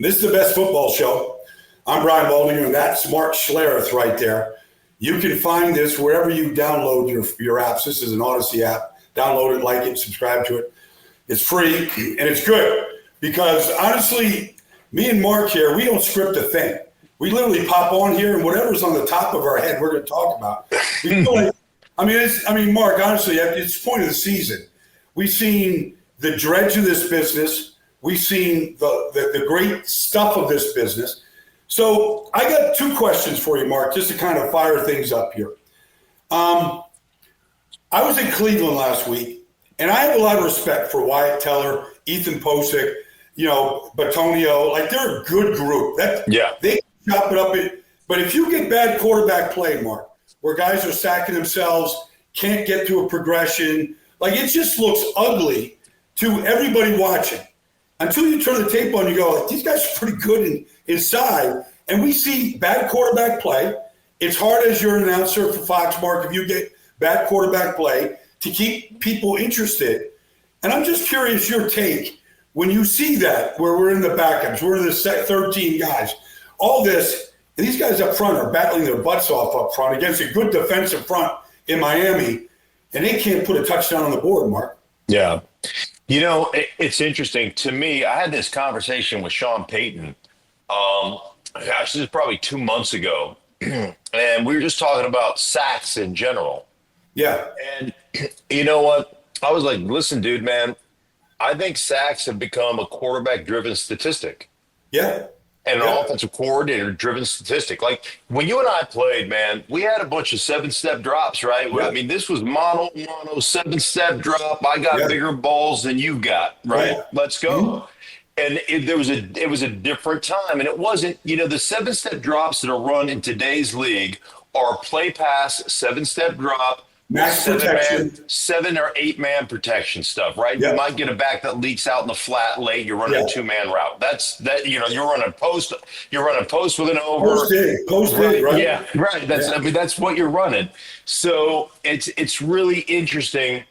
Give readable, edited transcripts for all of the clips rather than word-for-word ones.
This is the best football show. I'm Brian Baldinger, and that's Mark Schlereth right there. You can find this wherever you download your apps. This is an Odyssey app. Download it, like it, subscribe to it. It's free, and it's good because, honestly, me and Mark here, we don't script a thing. We literally pop on here, and whatever's on the top of our head, we're going to talk about. We feel like, Mark, honestly, at this point of the season, we've seen the dredge of this business. We've seen the great stuff of this business. So I got two questions for you, Mark, just to kind of fire things up here. I was in Cleveland last week, and I have a lot of respect for Wyatt Teller, Ethan Posick, Batonio. Like, they're a good group. They chop it up. But if you get bad quarterback play, Mark, where guys are sacking themselves, can't get to a progression, like, it just looks ugly to everybody watching. Until you turn the tape on, you go, like, these guys are pretty good inside. And we see bad quarterback play. It's hard as you're an announcer for Fox, Mark, if you get bad quarterback play to keep people interested. And I'm just curious your take when you see that, where we're in the backups, we're in the 13 guys, all this, and these guys up front are battling their butts off up front against a good defensive front in Miami, and they can't put a touchdown on the board, Mark. Yeah. It's interesting. To me, I had this conversation with Sean Payton, this is probably 2 months ago, and we were just talking about sacks in general. Yeah. And you know what? I was like, listen, dude, man, I think sacks have become a quarterback-driven statistic. Yeah. And an offensive coordinator-driven statistic. Like, when you and I played, man, we had a bunch of 7-step drops, right? Yeah. I mean, this was mono, 7-step drop. I got bigger balls than you got, right? Yeah. Let's go. Mm-hmm. And it was a different time. And it wasn't, the 7-step drops that are run in today's league are play pass, 7-step drop, max protection, 7 or 8 man protection stuff, right? Yeah. You might get a back that leaks out in the flat late. You're running a 2-man route. You're running post with an over. Post dig, right? Yeah, right. That's what you're running. So it's really interesting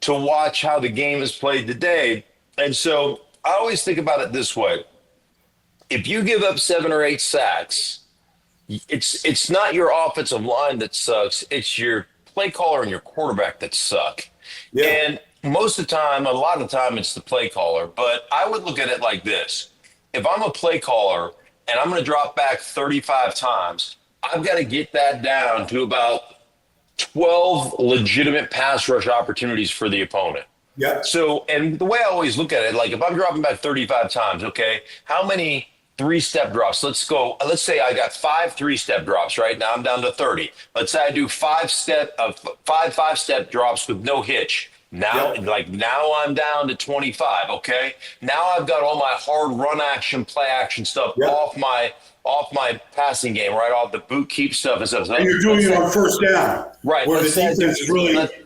to watch how the game is played today. And so I always think about it this way. If you give up 7 or 8 sacks, it's not your offensive line that sucks. It's your play caller and your quarterback that suck. Yeah. And a lot of the time, it's the play caller. But I would look at it like this. If I'm a play caller and I'm going to drop back 35 times, I've got to get that down to about 12 legitimate pass rush opportunities for the opponent. Yeah. So, and the way I always look at it, like if I'm dropping back 35 times, okay, how many 3-step drops? Let's say I got 5 3-step drops, right? Now I'm down to 30. Let's say I do 5 5-step drops with no hitch. Now I'm down to 25, okay? Now I've got all my hard run action, play action stuff off my passing game, right? Off the boot keep stuff and stuff. And you're doing it on first down. Right. Where the defense is really –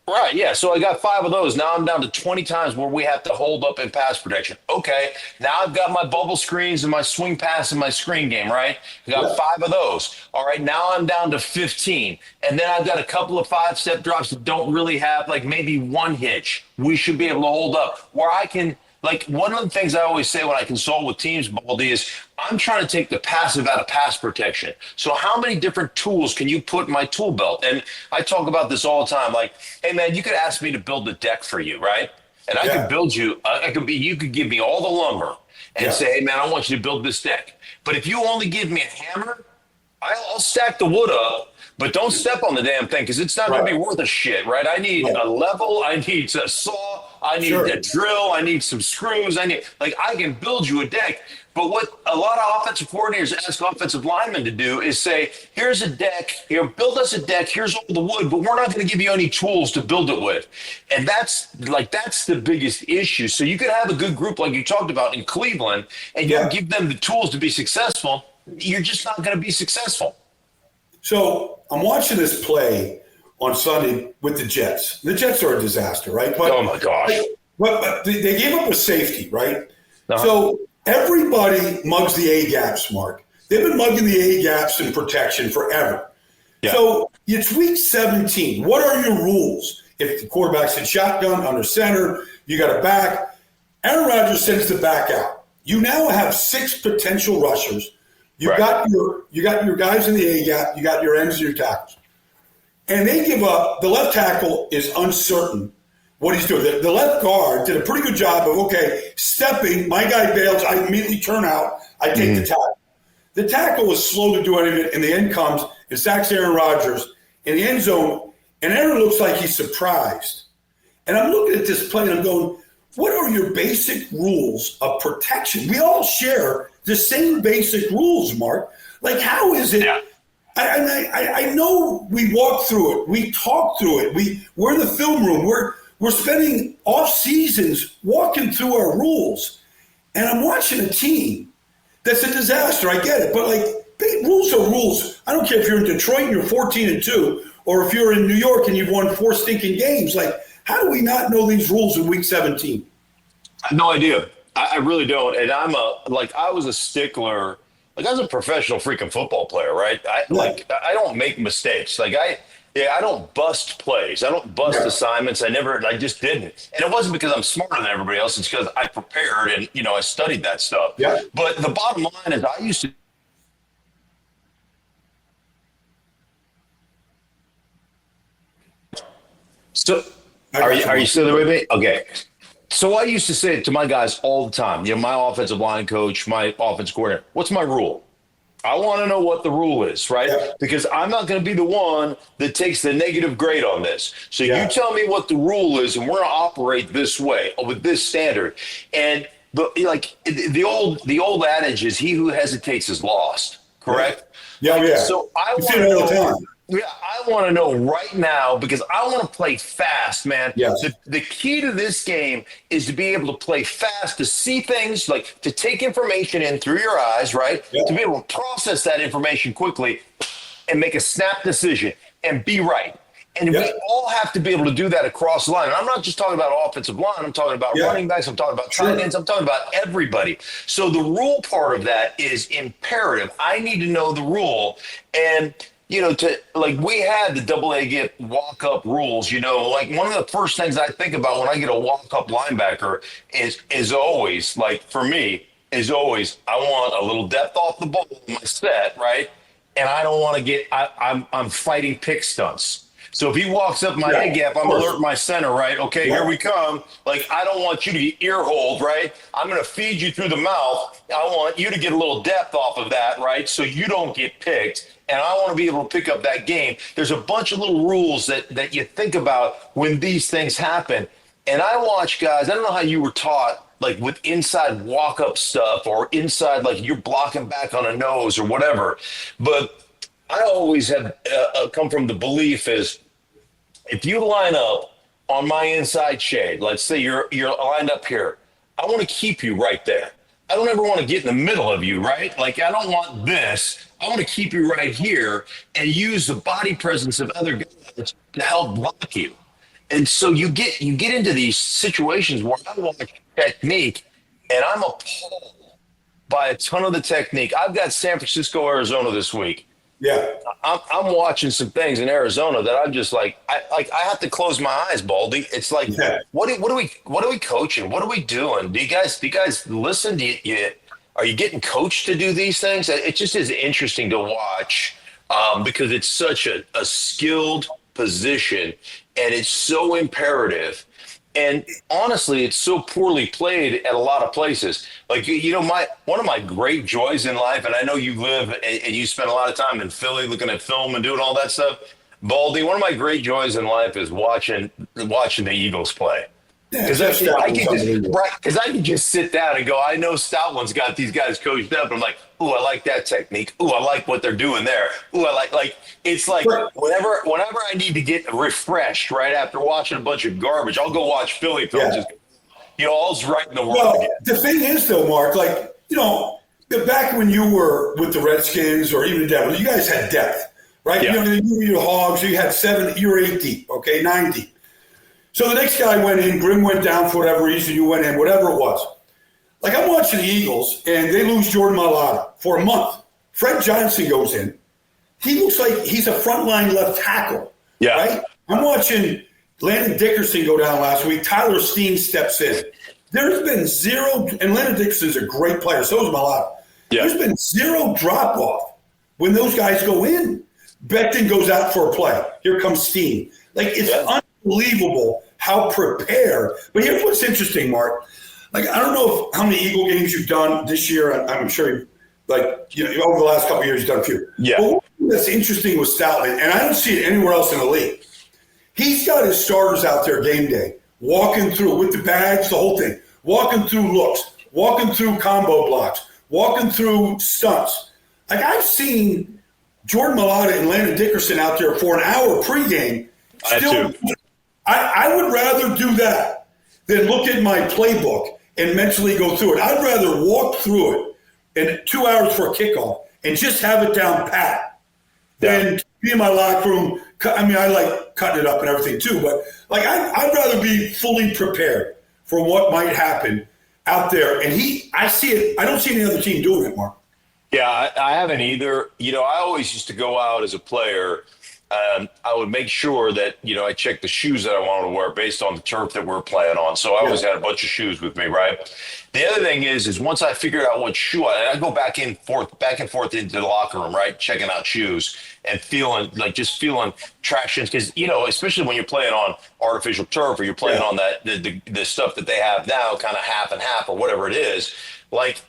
right, yeah. So I got 5 of those. Now I'm down to 20 times where we have to hold up in pass protection. Okay, now I've got my bubble screens and my swing pass and my screen game, right? I got 5 of those. All right, now I'm down to 15. And then I've got a couple of 5-step drops that don't really have, like, maybe one hitch. We should be able to hold up where I can – like, one of the things I always say when I consult with teams, Baldy, is I'm trying to take the passive out of pass protection. So how many different tools can you put in my tool belt? And I talk about this all the time. Like, hey, man, you could ask me to build a deck for you, right? And I could build you you could give me all the lumber and say, hey, man, I want you to build this deck. But if you only give me a hammer, I'll stack the wood up. But don't step on the damn thing because it's not going to be worth a shit, right? I need a level. I need a saw. I need a drill. I need some screws. I can build you a deck. But what a lot of offensive coordinators ask offensive linemen to do is say, here's a deck. Build us a deck. Here's all the wood, but we're not going to give you any tools to build it with. And that's the biggest issue. So you could have a good group like you talked about in Cleveland, and you give them the tools to be successful. You're just not going to be successful. So I'm watching this play on Sunday with the Jets. The Jets are a disaster, right? But, oh, my gosh. But they gave up a safety, right? Uh-huh. So everybody mugs the A-gaps, Mark. They've been mugging the A-gaps in protection forever. Yeah. So it's week 17. What are your rules? If the quarterback's in shotgun, under center, you got a back. Aaron Rodgers sends the back out. You now have 6 potential rushers. You got your guys in the A gap. You got your ends and your tackles, and they give up. The left tackle is uncertain what he's doing. The left guard did a pretty good job of stepping. My guy bails. I immediately turn out. I take the tackle. The tackle was slow to do anything, and the end comes and sacks Aaron Rodgers in the end zone, and Aaron looks like he's surprised. And I'm looking at this play, and I'm going, what are your basic rules of protection? We all share the same basic rules, Mark. Like, how is it? Yeah. I know we walk through it. We talk through it. We're in the film room. We're spending off seasons walking through our rules. And I'm watching a team that's a disaster. I get it. But, rules are rules. I don't care if you're in Detroit and you're 14-2, or if you're in New York and you've won 4 stinking games. How do we not know these rules in week 17? I have no idea. I really don't. And I was a stickler. I was a professional freaking football player, right? I don't make mistakes. I don't bust plays. I don't bust assignments. I just didn't. And it wasn't because I'm smarter than everybody else. It's because I prepared and, I studied that stuff. Yeah. But the bottom line is I used to. So are you still there with me? Okay. So I used to say it to my guys all the time. My offensive line coach, my offensive coordinator, what's my rule? I want to know what the rule is, right? Yeah. Because I'm not going to be the one that takes the negative grade on this. So you tell me what the rule is, and we're going to operate this way with this standard. And the old adage is, he who hesitates is lost. Correct? Yeah. So I want to know. Yeah, I want to know right now, because I want to play fast, man. Yes. The key to this game is to be able to play fast, to see things, to take information in through your eyes, right? Yeah. To be able to process that information quickly and make a snap decision and be right. And we all have to be able to do that across the line. And I'm not just talking about offensive line. I'm talking about running backs. I'm talking about tight ends. I'm talking about everybody. So the rule part of that is imperative. I need to know the rule. And we had the AA walk-up rules, one of the first things I think about when I get a walk-up linebacker is always, for me, I want a little depth off the ball in my set, right? And I don't want to get I'm fighting pick stunts. So if he walks up my A gap, I'm alerting my center, right? Okay, here we come. I don't want you to get ear holed, right? I'm going to feed you through the mouth. I want you to get a little depth off of that, right? So you don't get picked. And I want to be able to pick up that game. There's a bunch of little rules that you think about when these things happen. And I watch guys, I don't know how you were taught, with inside walk-up stuff, or inside, you're blocking back on a nose or whatever. But I always have come from the belief is, if you line up on my inside shade, let's say you're lined up here, I want to keep you right there. I don't ever want to get in the middle of you, right? I don't want this. I want to keep you right here and use the body presence of other guys to help block you. And so you get into these situations where I watch technique, and I'm appalled by a ton of the technique. I've got San Francisco, Arizona this week. Yeah, I'm watching some things in Arizona that I'm just I have to close my eyes, Baldy. It's what are we coaching? What are we doing? Do you guys listen? Are you getting coached to do these things? It just is interesting to watch because it's such a skilled position, and it's so imperative. And honestly, it's so poorly played at a lot of places. One of my great joys in life, and I know you live and you spend a lot of time in Philly looking at film and doing all that stuff, Baldy, one of my great joys in life is watching the Eagles play. Because I can just sit down and go, I know Stoutland's got these guys coached up. I'm like, ooh, I like that technique. Ooh, I like what they're doing there. Ooh, I like it's whenever I need to get refreshed right after watching a bunch of garbage, I'll go watch Philly film. Just, all's right in the world again. The thing is, though, Mark, back when you were with the Redskins or even the Devils, you guys had depth, right? Yeah. You were your Hogs. You had 7, you were 8 deep, 9 deep. So the next guy went in, Grimm went down for whatever reason, you went in, whatever it was. I'm watching the Eagles, and they lose Jordan Mailata for a month. Fred Johnson goes in. He looks like he's a frontline left tackle, right? I'm watching Landon Dickerson go down last week. Tyler Steen steps in. There's been zero, and Leonard Dixon's a great player, so is Malata. Yeah. There's been zero drop-off when those guys go in. Becton goes out for a play. Here comes Steen. Like, it's unbelievable how prepared. But here's what's interesting, Mark. Like, I don't know how many Eagle games you've done this year. I'm sure, over the last couple of years, you've done a few. Yeah. But one thing that's interesting with Stoutland, and I don't see it anywhere else in the league, he's got his starters out there game day, walking through with the bags, the whole thing, walking through looks, walking through combo blocks, walking through stunts. Like, I've seen Jordan Mailata and Landon Dickerson out there for an hour pregame. I would rather do that than look at my playbook and mentally go through it. I'd rather walk through it in 2 hours for a kickoff and just have it down pat than be in my locker room. I mean, I like cutting it up and everything too, but like I'd rather be fully prepared for what might happen out there. And I see it. I don't see any other team doing it, Mark. Yeah, I haven't either. I always used to go out as a player. I would make sure that, I checked the shoes that I wanted to wear based on the turf that we're playing on. So I always had a bunch of shoes with me, right? The other thing is once I figured out what shoe I go back and forth into the locker room, right? Checking out shoes and feeling traction. Because, especially when you're playing on artificial turf or you're playing on that, the stuff that they have now, kind of half and half or whatever it is, like,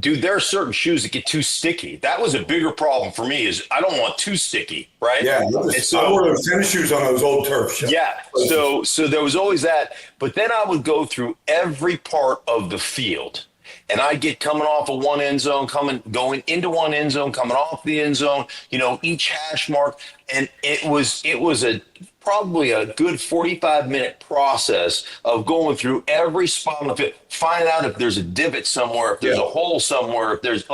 dude, there are certain shoes that get too sticky. That was a bigger problem for me is I don't want too sticky, right? Yeah, I wore those tennis shoes on those old turf. Yeah, so there was always that. But then I would go through every part of the field. And I'd get coming off of one end zone, going into one end zone, coming off the end zone, each hash mark. And it was probably a good 45-minute process of going through every spot on the field, find out if there's a divot somewhere, if there's a hole somewhere, if there's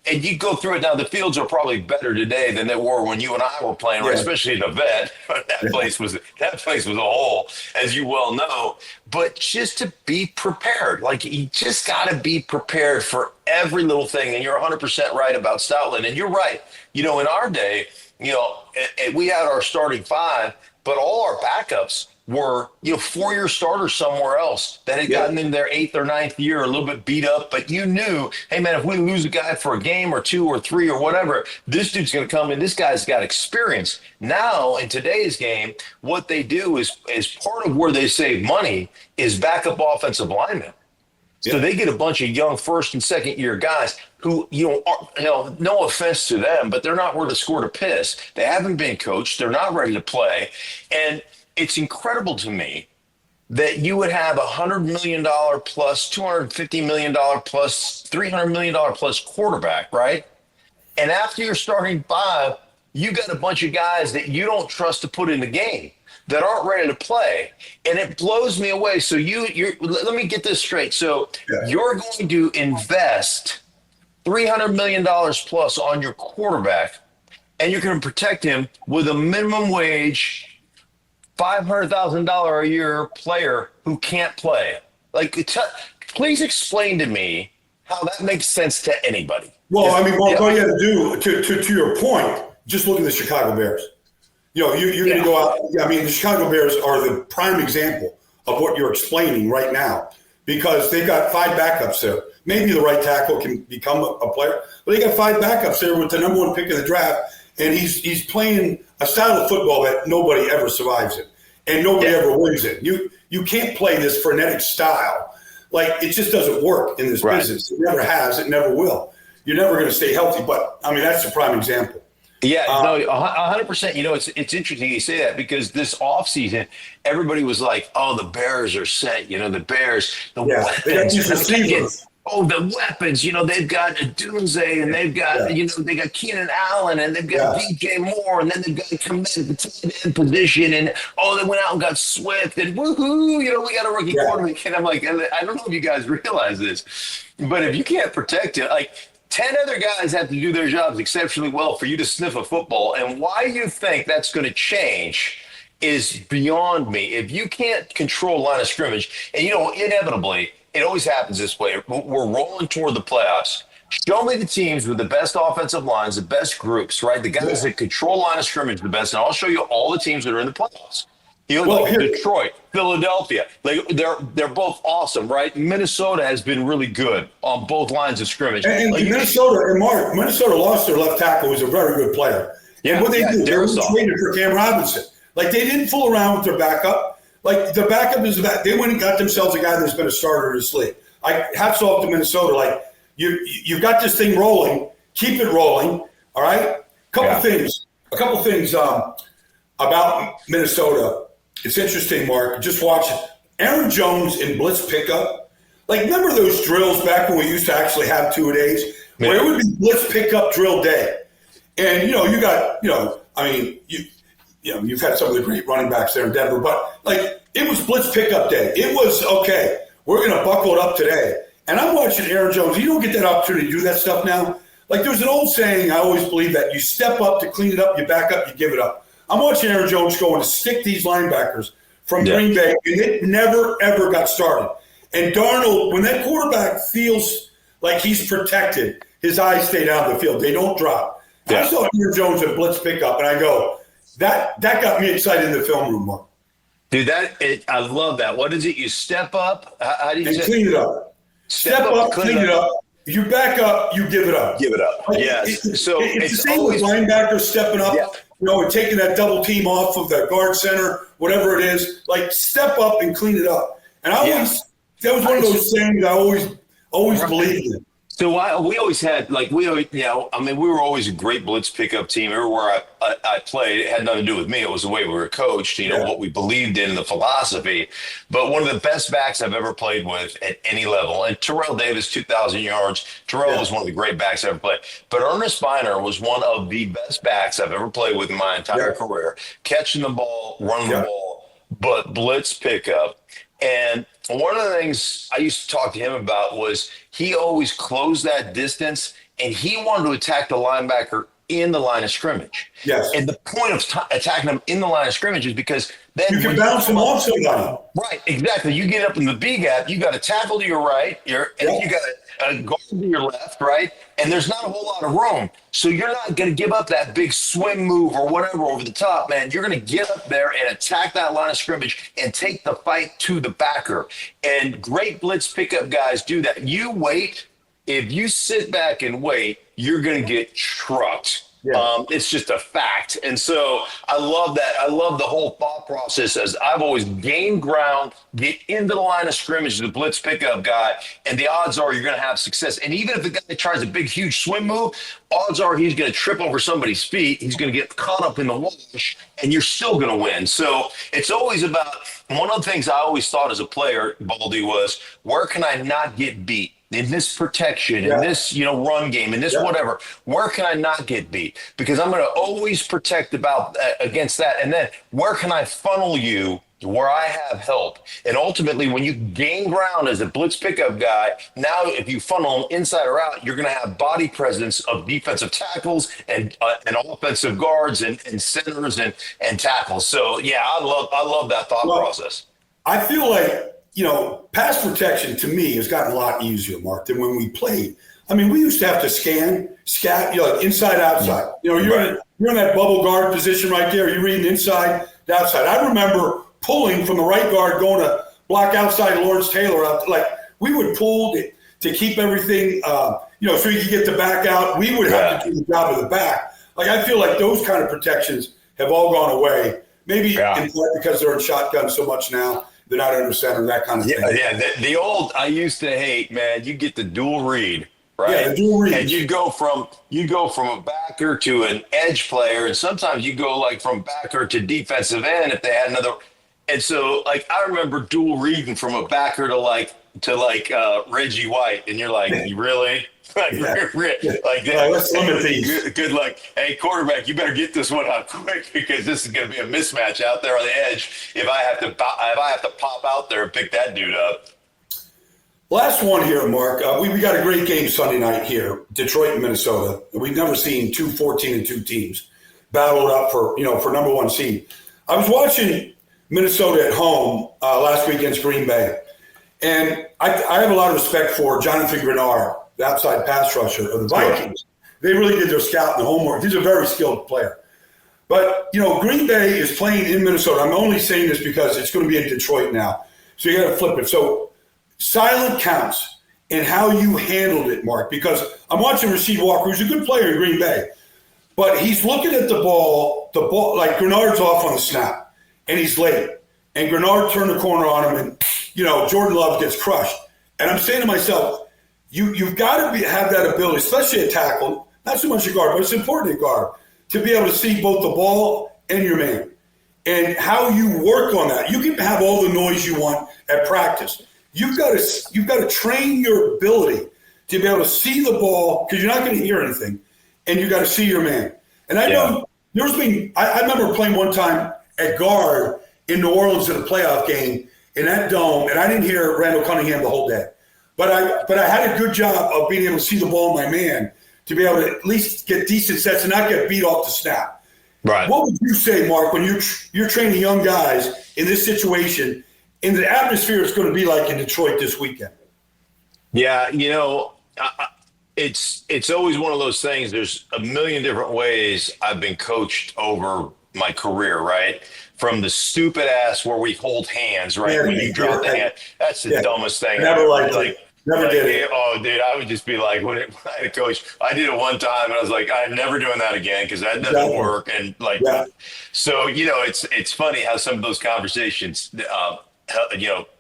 and you go through it. Now, the fields are probably better today than they were when you and I were playing, right? Especially in the vet. That place was a hole, as you well know. But just to be prepared, like you just got to be prepared for every little thing. And you're 100% right about Stoutland. And you're right. In our day, we had our starting five, but all our backups were, 4-year starters somewhere else that had gotten in their 8th or 9th year, a little bit beat up. But you knew, hey, man, if we lose a guy for a game or 2 or 3 or whatever, this dude's going to come in. This guy's got experience. Now, in today's game, what they do is part of where they save money is backup offensive linemen. So they get a bunch of young first and second year guys who, no offense to them, but they're not worth a score to piss. They haven't been coached. They're not ready to play. And it's incredible to me that you would have $100 million plus, $250 million plus, $300 million plus quarterback, right? And after you're starting five, you got a bunch of guys that you don't trust to put in the game that aren't ready to play. And it blows me away. So let me get this straight. So you're going to invest $300 million plus on your quarterback, and you're going to protect him with a minimum wage, $500,000 a year player who can't play. Please explain to me how that makes sense to anybody. Well, I mean, all you have to do, to your point, just look at the Chicago Bears. You're going to go out. I mean, the Chicago Bears are the prime example of what you're explaining right now because they've got 5 backups there. Maybe the right tackle can become a player, but they got 5 backups there with the number 1 pick in the draft, and he's playing a style of football that nobody ever survives in, and nobody ever wins in. You can't play this frenetic style. Like, it just doesn't work in this business. It never has. It never will. You're never going to stay healthy. But, I mean, that's a prime example. Yeah, no, 100%. It's interesting you say that because this offseason, everybody was like, oh, the Bears are set. The Bears, weapons. They got these receivers. The weapons. They've got Dunze and they've got, they got Keenan Allen and they've got DJ Moore and then they've got Kmet at the tight end position. And, they went out and got Swift and woohoo, we got a rookie quarterback. And I'm like, I don't know if you guys realize this, but if you can't protect it, 10 other guys have to do their jobs exceptionally well for you to sniff a football. And why you think that's going to change is beyond me. If you can't control line of scrimmage, and inevitably, it always happens this way. We're rolling toward the playoffs. Show me the teams with the best offensive lines, the best groups, right? The guys that control line of scrimmage the best, and I'll show you all the teams that are in the playoffs. Well, here, Detroit, Philadelphia, they're both awesome, right? Minnesota has been really good on both lines of scrimmage. and Like Minnesota lost their left tackle, who's a very good player. And what they do, they were traded for Cam Robinson. Like, they didn't fool around with their backup. Like, the backup is that they went and got themselves a guy that's been a starter in this league. Hats off to Minnesota. Like, you've got this thing rolling. Keep it rolling. All right. A couple things about Minnesota. It's interesting, Mark. Just watch Aaron Jones in blitz pickup. Like, remember those drills back when we used to actually have 2-a-days, where it would be blitz pickup drill day. And you got you've had some of the great running backs there in Denver, but like, it was blitz pickup day. It was, okay, we're going to buckle it up today. And I'm watching Aaron Jones. You don't get that opportunity to do that stuff now. Like, there's an old saying, I always believe, that you step up to clean it up, you back up, you give it up. I'm watching Aaron Jones going to stick these linebackers from Green Bay, and it never, ever got started. And Darnold, when that quarterback feels like he's protected, his eyes stay down the field. They don't drop. Yeah. I saw Aaron Jones at blitz pickup, and I go, that got me excited in the film room, Mark. Dude, I love that. What is it? You step up? How do you say? Clean it up. Step up, clean it up. You back up, you give it up. Give it up. Like, yes. It's the same with linebackers stepping up. Yeah. And taking that double team off of the guard center, whatever it is. Like, step up and clean it up. And that was one of those things I always believed in. So we always had, like, we were always a great blitz pickup team everywhere I played. It had nothing to do with me. It was the way we were coached, what we believed in, the philosophy. But one of the best backs I've ever played with at any level, and Terrell Davis, 2,000 yards. Terrell was one of the great backs I ever played. But Ernest Biner was one of the best backs I've ever played with in my entire career. Catching the ball, running the ball, but blitz pickup. And one of the things I used to talk to him about was he always closed that distance, and he wanted to attack the linebacker in the line of scrimmage. Yes. And the point of attacking him in the line of scrimmage is because then you can bounce him off somebody. Right, exactly. You get up in the B gap, you got a tackle to your right, and you got a guard to your left, right? And there's not a whole lot of room. So you're not going to give up that big swing move or whatever over the top, man. You're going to get up there and attack that line of scrimmage and take the fight to the backer. And great blitz pickup guys do that. You wait. If you sit back and wait, you're going to get trucked. Yeah. It's just a fact. And so I love that. I love the whole thought process as I've always gained ground, get into the line of scrimmage as the blitz pickup guy, and the odds are you're going to have success. And even if the guy tries a big, huge swim move, odds are he's going to trip over somebody's feet. He's going to get caught up in the wash, and you're still going to win. So it's always about – one of the things I always thought as a player, Baldy, was where can I not get beat? In this protection, in this, run game, in this whatever, where can I not get beat? Because I'm going to always protect against that. And then where can I funnel you where I have help? And ultimately, when you gain ground as a blitz pickup guy, now if you funnel them inside or out, you're going to have body presence of defensive tackles and offensive guards and centers and tackles. So, I love that thought process. I feel like, pass protection to me has gotten a lot easier, Mark, than when we played. I mean, we used to have to scat, inside, outside. You're in that bubble guard position right there. You're reading inside, outside. I remember pulling from the right guard, going to block outside Lawrence Taylor out. Like, we would pull to keep everything, so you could get the back out. We would have to do the job of the back. Like, I feel like those kind of protections have all gone away. Maybe in part because they're in shotgun so much now. They're not under center, that kind of thing. Yeah. The old I used to hate, man. You get the dual read, right? Yeah, the dual read. And you go from a backer to an edge player, and sometimes you go like from backer to defensive end if they had another. And so, like, I remember dual reading from a backer to Reggie White, and you're like, you really? Let's limit these. Good luck. Hey, quarterback, you better get this one out quick because this is going to be a mismatch out there on the edge. If I have to pop out there and pick that dude up. Last one here, Mark. We got a great game Sunday night here, Detroit and Minnesota. We've never seen 14-2 teams battled up for number one seed. I was watching Minnesota at home last week against Green Bay, and I have a lot of respect for Jonathan Grenard, the outside pass rusher of the Vikings. They really did their scout and homework. He's a very skilled player. But, Green Bay is playing in Minnesota. I'm only saying this because it's going to be in Detroit now. So you got to flip it. So silent counts and how you handled it, Mark, because I'm watching Rasheed Walker, who's a good player in Green Bay, but he's looking at the ball, like Grenard's off on the snap, and he's late. And Grenard turned the corner on him, and, Jordan Love gets crushed. And I'm saying to myself, you've got to have that ability, especially a tackle, not so much a guard, but it's important at guard, to be able to see both the ball and your man. And how you work on that. You can have all the noise you want at practice. You've got to train your ability to be able to see the ball, because you're not going to hear anything, and you got to see your man. And I know I remember playing one time at guard in New Orleans in a playoff game in that dome, and I didn't hear Randall Cunningham the whole day. But I had a good job of being able to see the ball in my man to be able to at least get decent sets and not get beat off the snap. Right. What would you say, Mark, when you're training young guys in this situation, and the atmosphere is going to be like in Detroit this weekend? Yeah, it's always one of those things. There's a million different ways I've been coached over my career, right? From the stupid ass where we hold hands, right? When you drop the hand, that's the dumbest thing. Never Never did it. Oh, dude, I would just be like, when I had a coach, I did it one time, and I was like, I'm never doing that again because that doesn't work. And so it's funny how some of those conversations,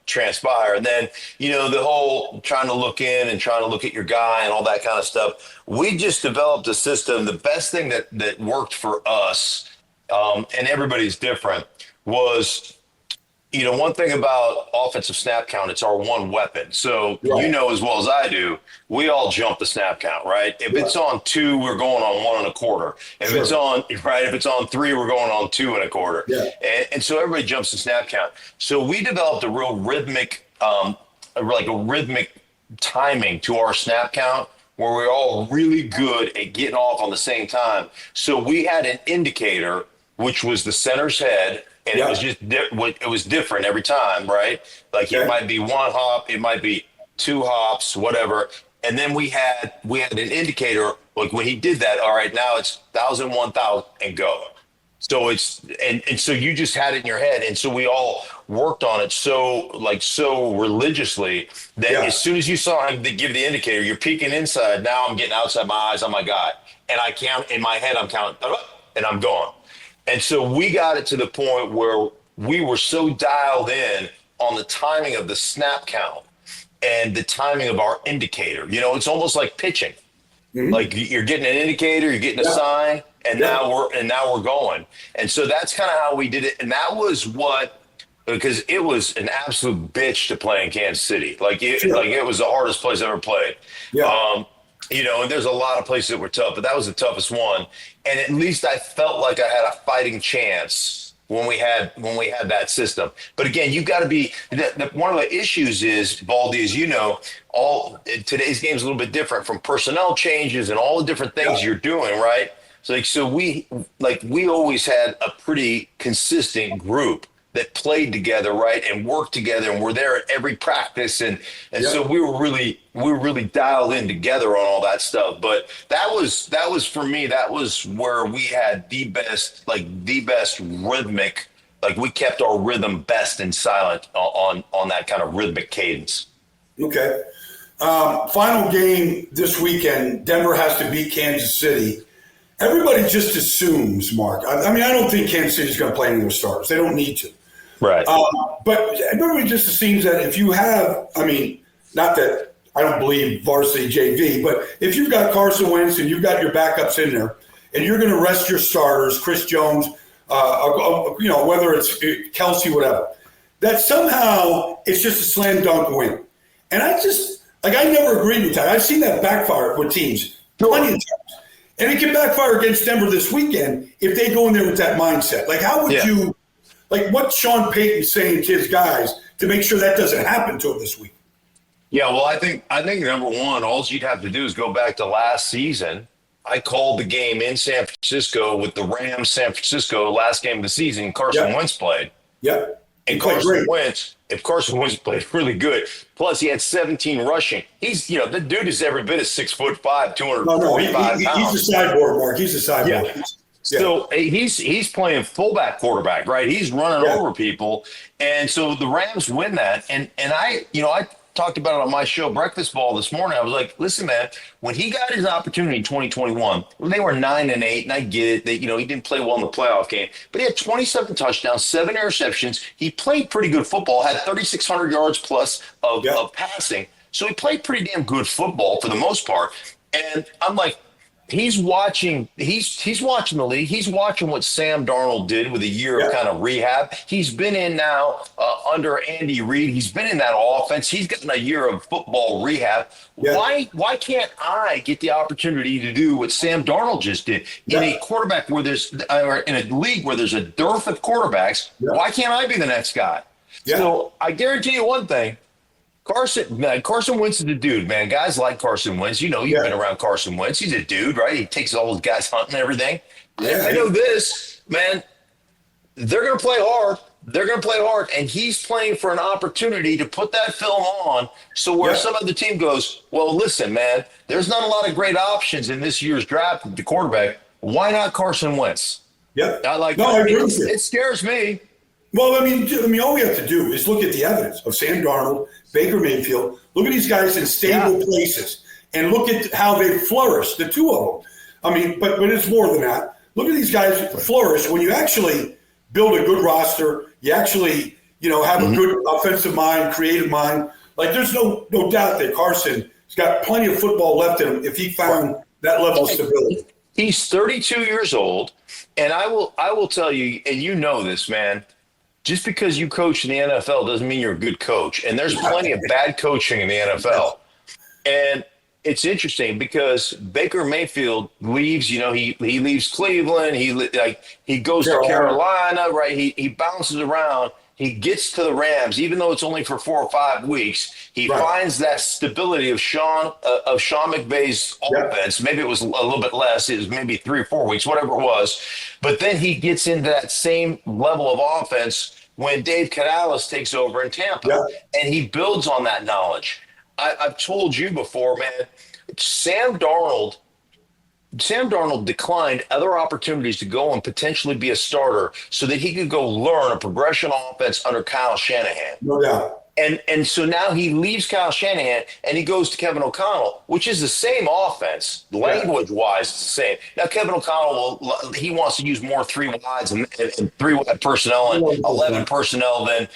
transpire. And then, the whole trying to look in and trying to look at your guy and all that kind of stuff. We just developed a system. The best thing that worked for us, and everybody's different, was, one thing about offensive snap count, it's our one weapon. So as well as I do, we all jump the snap count, right? If it's on 2, we're going on 1 1/4. If it's on 3, we're going on 2 1/4. Yeah. And so everybody jumps the snap count. So we developed a real rhythmic, timing to our snap count, where we're all really good at getting off on the same time. So we had an indicator, which was the center's head. And it was just it was different every time, right? Like it might be 1 hop, it might be 2 hops, whatever. And then we had an indicator, like when he did that, all right, now it's 1,000, 1,000, and go. So it's and so you just had it in your head, and so we all worked on it so religiously that as soon as you saw him give the indicator, you're peeking inside. Now I'm getting outside my eyes on my guy, and I count in my head. I'm counting, and I'm gone. And so we got it to the point where we were so dialed in on the timing of the snap count and the timing of our indicator. It's almost like pitching. Mm-hmm. Like you're getting an indicator, you're getting a sign, and now we're going. And so that's kind of how we did it. And that was because it was an absolute bitch to play in Kansas City. Like it was the hardest place I ever played. Yeah. And there's a lot of places that were tough, but that was the toughest one. And at least I felt like I had a fighting chance when we had that system. But again, you got to be one of the issues is, Baldy, as all today's game is a little bit different from personnel changes and all the different things you're doing, right? So we always had a pretty consistent group that played together, right, and worked together, and were there at every practice, and so we were really dialed in together on all that stuff. But that was for me, that was where we had the best rhythmic, like we kept our rhythm best and silent on that kind of rhythmic cadence. Okay. Final game this weekend, Denver has to beat Kansas City. Everybody just assumes, Mark. I mean, I don't think Kansas City is going to play any of their starters. They don't need to. Right. But everybody just assumes that if you have, not that I don't believe varsity JV, but if you've got Carson Wentz and you've got your backups in there and you're going to rest your starters, Chris Jones, whether it's Kelsey, whatever, that somehow it's just a slam dunk win. And I never agreed with that. I've seen that backfire with teams plenty of times. And it can backfire against Denver this weekend if they go in there with that mindset. Like, how would you – like, what's Sean Payton saying to his guys to make sure that doesn't happen to him this week? Yeah, well, I think number one, all you'd have to do is go back to last season. I called the game in San Francisco with the Rams, San Francisco, last game of the season. Carson Wentz played. Yeah. And Carson Wentz played really good. Plus, he had 17 rushing. He's, the dude is every bit of 6'5", 245 pounds. He's a cyborg, Mark. He's a cyborg. Yeah. Yeah. So he's playing fullback quarterback, right? He's running Yeah. over people, and so the Rams win that. And I talked about it on my show Breakfast Ball this morning. I was like, listen, man, when he got his opportunity in 2021, they were 9-8, and I get it. He didn't play well in the playoff game, but he had 27 touchdowns, 7 interceptions. He played pretty good football, had 3,600 yards plus of passing. So he played pretty damn good football for the most part. And I'm like, he's watching the league. He's watching what Sam Darnold did with a year of kind of rehab. He's been in now under Andy Reid. He's been in that offense. He's gotten a year of football rehab. Why can't I get the opportunity to do what Sam Darnold just did in a quarterback where or in a league where there's a dearth of quarterbacks? Why can't I be the next guy? So I guarantee you one thing. Carson Wentz is a dude, man. Guys like Carson Wentz. You've been around Carson Wentz. He's a dude, right? He takes all those guys hunting and everything. I know this, man. They're going to play hard. And he's playing for an opportunity to put that film on so where some other team goes, well, listen, man, there's not a lot of great options in this year's draft at the quarterback. Why not Carson Wentz? Yep. I agree with you. It scares me. Well, I mean, all we have to do is look at the evidence of Sam Darnold, Baker Mayfield. Look at these guys in stable places, and look at how they flourish. The two of them. I mean, but it's more than that. Look at these guys flourish when you actually build a good roster. You actually, have a good offensive mind, creative mind. Like, there's no doubt that Carson's got plenty of football left in him if he found that level of stability. He's 32 years old, and I will tell you, and you know this, man. Just because you coach in the NFL doesn't mean you're a good coach. And there's plenty of bad coaching in the NFL. And it's interesting because Baker Mayfield leaves, he leaves Cleveland. He goes to Carolina, right? He bounces around. He gets to the Rams, even though it's only for 4 or 5 weeks. He finds that stability of Sean McVay's offense. Maybe it was a little bit less. It was maybe 3 or 4 weeks, whatever it was. But then he gets into that same level of offense when Dave Canales takes over in Tampa, and he builds on that knowledge. I've told you before, man, Sam Darnold declined other opportunities to go and potentially be a starter so that he could go learn a progression offense under Kyle Shanahan. No doubt. And so now he leaves Kyle Shanahan and he goes to Kevin O'Connell, which is the same offense, language-wise, it's the same. Now Kevin O'Connell he wants to use more 3 wides and 3 wide personnel and 11 personnel than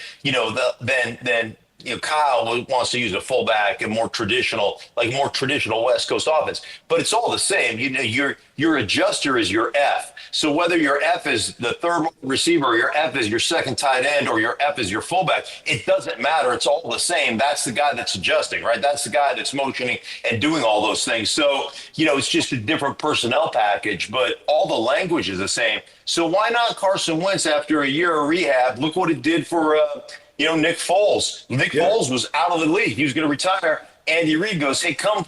Kyle wants to use a fullback and more traditional West Coast offense. But it's all the same. Your adjuster is your F. So whether your F is the third receiver, or your F is your second tight end, or your F is your fullback, it doesn't matter. It's all the same. That's the guy that's adjusting, right? That's the guy that's motioning and doing all those things. So, it's just a different personnel package, but all the language is the same. So why not Carson Wentz after a year of rehab? Look what it did for Nick Foles. Nick Foles was out of the league. He was going to retire. Andy Reid goes, hey, come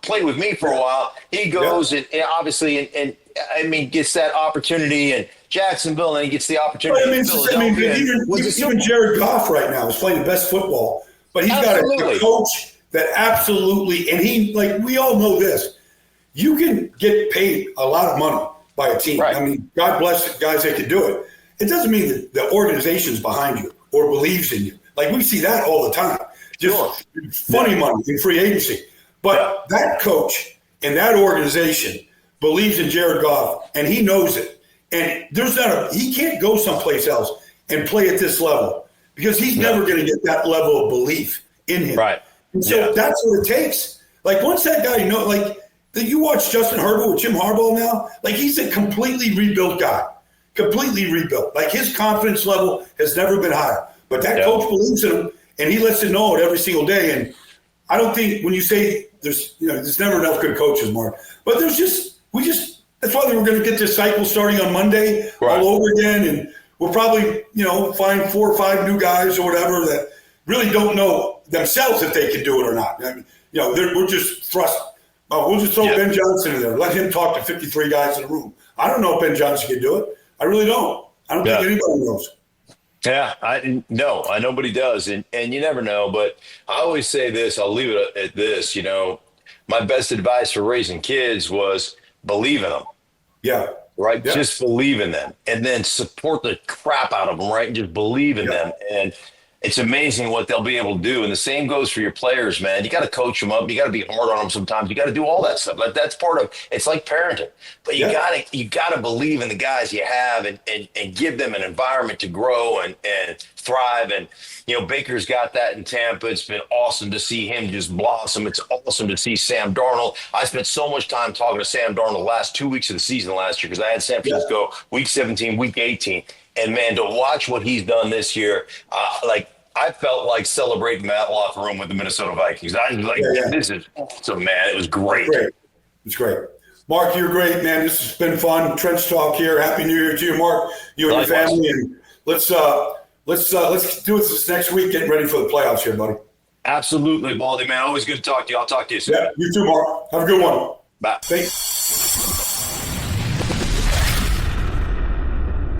play with me for a while. He goes and obviously gets that opportunity in Jacksonville, and he gets the opportunity in Philadelphia. Even Jared Goff right now is playing the best football, but he's got a coach that absolutely, and we all know this, you can get paid a lot of money by a team. Right. I mean, God bless the guys that can do it. It doesn't mean that the organization's behind you or believes in you. Like, we see that all the time. Just funny money in free agency. But that coach and that organization believes in Jared Goff, and he knows it. And he can't go someplace else and play at this level because he's never going to get that level of belief in him. Right. And so that's what it takes. Like, once that guy you watch Justin Herbert with Jim Harbaugh now, like, he's a completely rebuilt guy. Completely rebuilt. Like, his confidence level has never been higher. But that coach believes in him, and he lets him know it every single day. And I don't think when you say there's never enough good coaches, Mark. But that's why we're going to get this cycle starting on Monday all over again. And we'll probably, find 4 or 5 new guys or whatever that really don't know themselves if they can do it or not. I mean, we're just thrust. We'll just throw Ben Johnson in there. Let him talk to 53 guys in the room. I don't know if Ben Johnson can do it. I really don't. I don't think anybody knows. Yeah, nobody does, and you never know. But I always say this. I'll leave it at this. My best advice for raising kids was believe in them. Yeah. right? Yeah. Just believe in them and then support the crap out of them, right? And just believe in them. And it's amazing what they'll be able to do. And the same goes for your players, man. You got to coach them up. You got to be hard on them sometimes. You got to do all that stuff. Like that's part of it's like parenting. But you gotta believe in the guys you have and give them an environment to grow and thrive. And Baker's got that in Tampa. It's been awesome to see him just blossom. It's awesome to see Sam Darnold. I spent so much time talking to Sam Darnold the last 2 weeks of the season last year because I had San Francisco week 17, week 18. And, man, to watch what he's done this year, I felt like celebrating that locker room with the Minnesota Vikings. I was like, this is awesome, man. It was great. It's great. Mark, you're great, man. This has been fun. Trench talk here. Happy New Year to you, Mark, you and your family. And let's do this next week, getting ready for the playoffs here, buddy. Absolutely, Baldy, man. Always good to talk to you. I'll talk to you soon. Yeah, you too, Mark. Have a good one. Bye. Thanks.